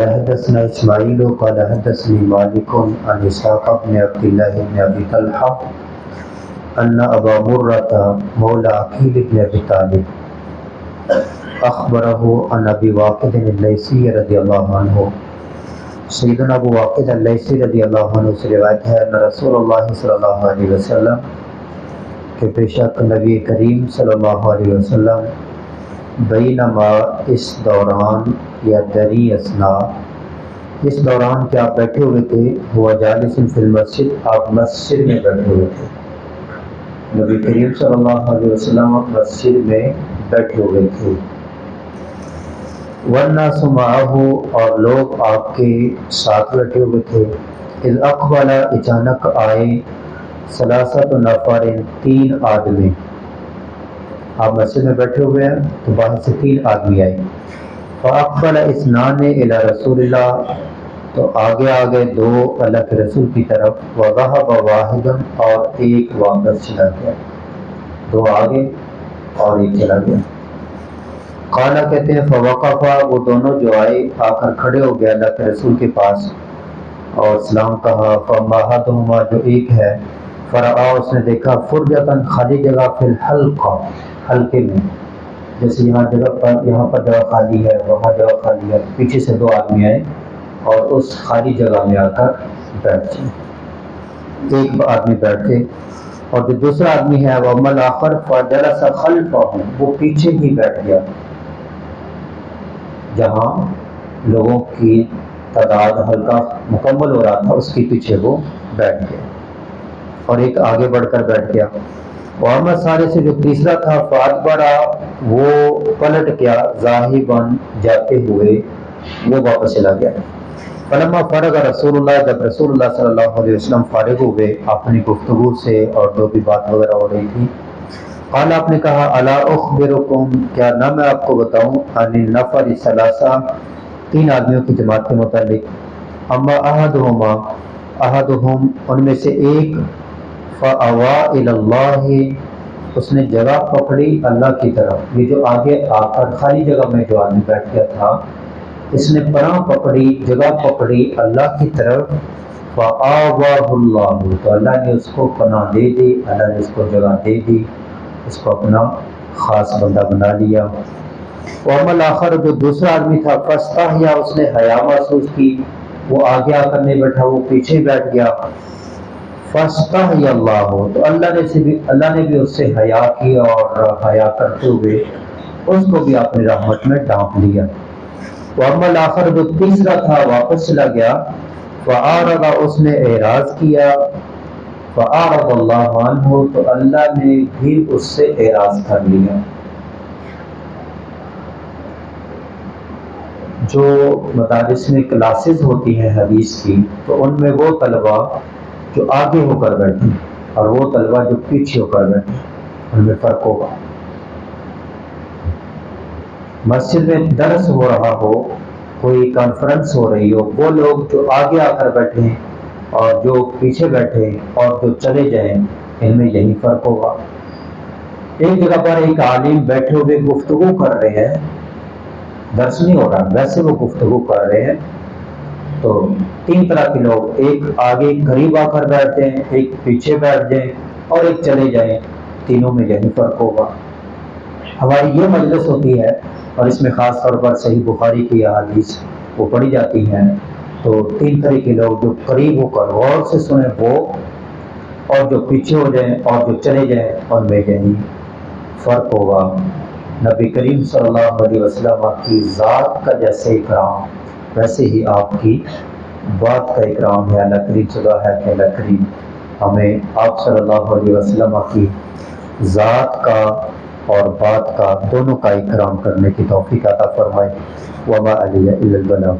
حدثنا اسماعیل قال حدثني مالك عن اسحاق بن عبد الله بن ابي طلحه ان ابا مرة مولى عقيل بن ابي طالب اخبره عن ابي واقد الليثي رضی اللہ عنہ. سیدنا ابو واقد الليثي رضی اللہ عنہ سے روایت ہے ان رسول اللہ صلی اللہ علیہ وسلم کہ بے شک نبی کریم صلی اللہ علیہ وسلم بینما اس دوران یا دری اسنا اس دوران کہ آپ بیٹھے ہوئے تھے ہوا جالس فی المسجد آپ مسجد میں بیٹھے ہوئے تھے. نبی کریم صلی اللہ علیہ وسلم مسجد میں بیٹھے ہوئے تھے. والناس معه اور لوگ آپ کے ساتھ بیٹھے ہوئے تھے. اذ اقبل اچانک آئے ثلاثۃ نفر تین آدمی. آپ مسجد میں بیٹھے ہوئے ہیں تو باہر سے تین آدمی آئے. فاقبل اثنان الی رسول اللہ تو آگے آگے دو اللہ کے رسول کی طرف. وذهب واحد اور ایک واپس چلا گیا. دو آگے اور ایک چلا گیا. قالا کہتے ہیں فوقفا وہ دونوں جو آئے آ کر کھڑے ہو گئے اللہ کے رسول کے پاس اور سلام کہا. فما احدهما جو ایک ہے فرآ اس نے دیکھا فرجتاً خالی جگہ فی الحلقہ حلقے میں. جیسے یہاں پر جگہ خالی ہے وہاں جگہ خالی ہے. پیچھے سے دو آدمی آئے اور اس خالی جگہ میں آ کر بیٹھ گئے. ایک آدمی بیٹھ گئے اور جو دوسرا آدمی ہے وہ مل آخر فجلس خلفہ وہ پیچھے ہی بیٹھ گیا جہاں لوگوں کی تعداد حلقہ مکمل ہو رہا تھا اس کے پیچھے وہ بیٹھ گئے اور ایک آگے بڑھ کر بیٹھ گیا. محمد سارے سے جو تیسرا تھا فات بڑا وہ پلٹ گیا ذاہباً جاتے ہوئے وہ واپس چلا گیا. فلما فرغ رسول اللہ جب رسول اللہ صلی اللہ علیہ وسلم فارغ ہوئے اپنی گفتگو سے اور جو بھی بات وغیرہ ہو رہی تھی قال آپ نے کہا الا اخبرکم کیا نہ میں آپ کو بتاؤں عن النفر الثلاثہ تین آدمیوں کی جماعت کے متعلق. اما احدهم ان میں سے ایک فاوا الی اللہ اس نے جگہ پکڑی اللہ کی طرف. یہ جو آگے آ کر خالی جگہ میں جو آدمی بیٹھ گیا تھا اس نے پناہ پکڑی جگہ پکڑی اللہ کی طرف. فآواہ اللہ تو اللہ نے اس کو پناہ دے دی اللہ نے اس کو جگہ دے دی اس کو اپنا خاص بندہ بنا لیا. وَأَمَّا الْآخَرُ جو دوسرا آدمی تھا فَاسْتَحْيَا اس نے حیا محسوس کی وہ آگے آ کر نہیں بیٹھا وہ پیچھے بیٹھ گیا. فَاسْتَحْيَا اللَّهُ تو اللہ نے بھی اس سے حیا کی اور حیا کرتے ہوئے اس کو بھی اپنی رحمت میں ڈھانپ لیا. وَأَمَّا الْآخَرُ جو تیسرا تھا واپس چلا گیا. فَأَعْرَضَ اس نے اعراض کیا. فَأَعْرَضَ اللَّهُ عَنْهُ تو اللہ نے بھی اس سے اعراض کر لیا. جو مدارس میں کلاسز ہوتی ہیں حدیث کی تو ان میں وہ طلبہ جو آگے ہو کر بیٹھیں اور وہ طلبہ جو پیچھے ہو کر بیٹھیں ان میں فرق ہوگا. مسجد میں درس ہو رہا ہو کوئی کانفرنس ہو رہی ہو وہ لوگ جو آگے آ کر بیٹھیں اور جو پیچھے بیٹھے اور جو چلے جائیں ان میں یہی فرق ہوگا. ایک جگہ پر ایک عالم بیٹھے ہوئے گفتگو کر رہے ہیں درس نہیں ہو رہا ویسے وہ گفتگو کر رہے ہیں تو تین طرح کے لوگ ایک آگے قریب آ کر بیٹھ جائیں ایک پیچھے بیٹھ جائیں اور ایک چلے جائیں تینوں میں یہی فرق ہوگا. ہماری یہ مجلس ہوتی ہے اور اس میں خاص طور پر صحیح بخاری کی احادیث وہ پڑھی جاتی ہیں تو تین طرح کے لوگ جو قریب ہو کر غور سے سنیں وہ اور جو پیچھے ہو جائیں اور جو چلے جائیں ان میں یہی فرق ہوگا. نبی کریم صلی اللہ علیہ وسلم کی ذات کا جیسے اکرام ویسے ہی آپ کی بات کا اکرام ہے. اللہ کریم صلی اللہ ہے کہ اللہ کریم ہمیں آپ صلی اللہ علیہ وسلم کی ذات کا اور بات کا دونوں کا اکرام کرنے کی توفیق عطا فرمائے. وما علیہ الا البلاغ.